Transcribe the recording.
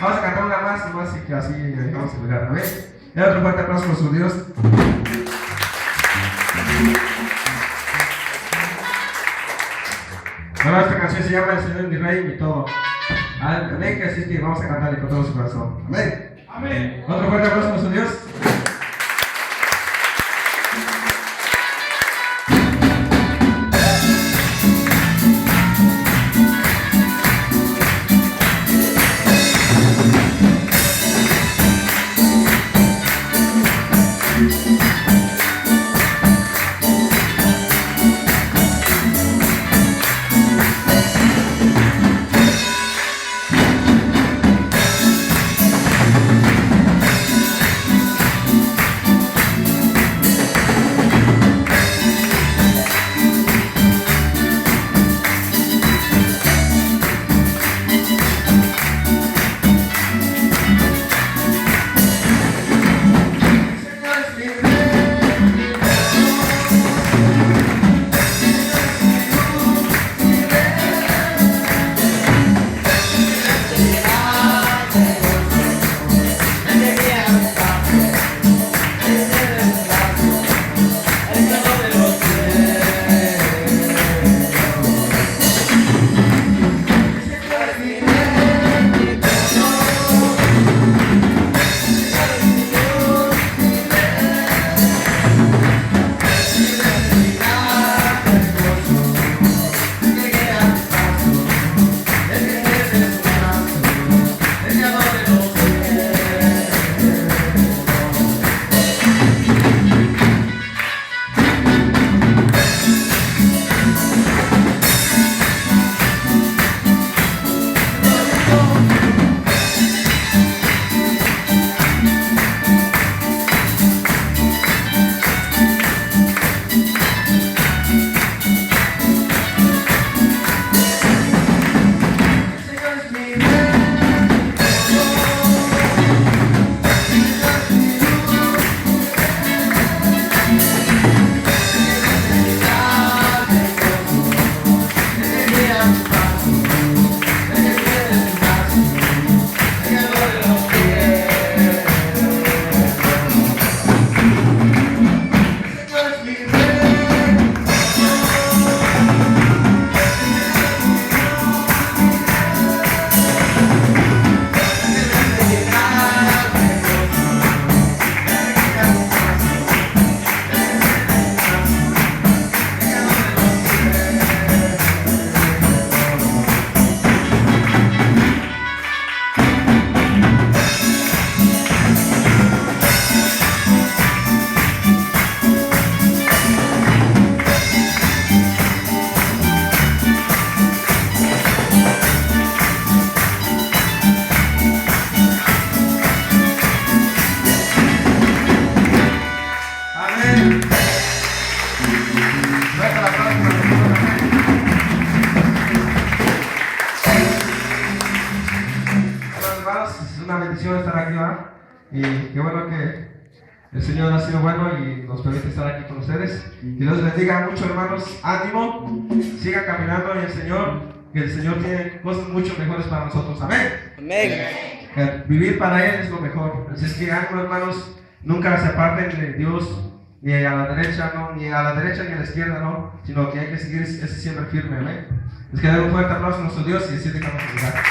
Vamos a cantar una más, nomás, y que así dejamos el lugar. Amén. Y otro fuerte aplauso por su Dios. Bueno, esta canción se llama El Señor es mi Rey, mi todo. Amén, que así es que vamos a cantarle con todo su corazón. Amén. Amén. Otro fuerte aplauso por su Dios. Es una bendición estar aquí, ¿verdad? Y qué bueno que el Señor ha sido bueno y nos permite estar aquí con ustedes. Que Dios les bendiga mucho, hermanos. Ánimo, sigan caminando en el Señor, que el Señor tiene cosas mucho mejores para nosotros. Amén. Amén. Vivir para Él es lo mejor. Así es que ánimo, hermanos, nunca se aparten de Dios, ni a la derecha, no, ni a la derecha ni a la izquierda, no, sino que hay que seguir ese siempre firme. Amén. Les queda un fuerte aplauso a nuestro Dios y así dejamos de lugar.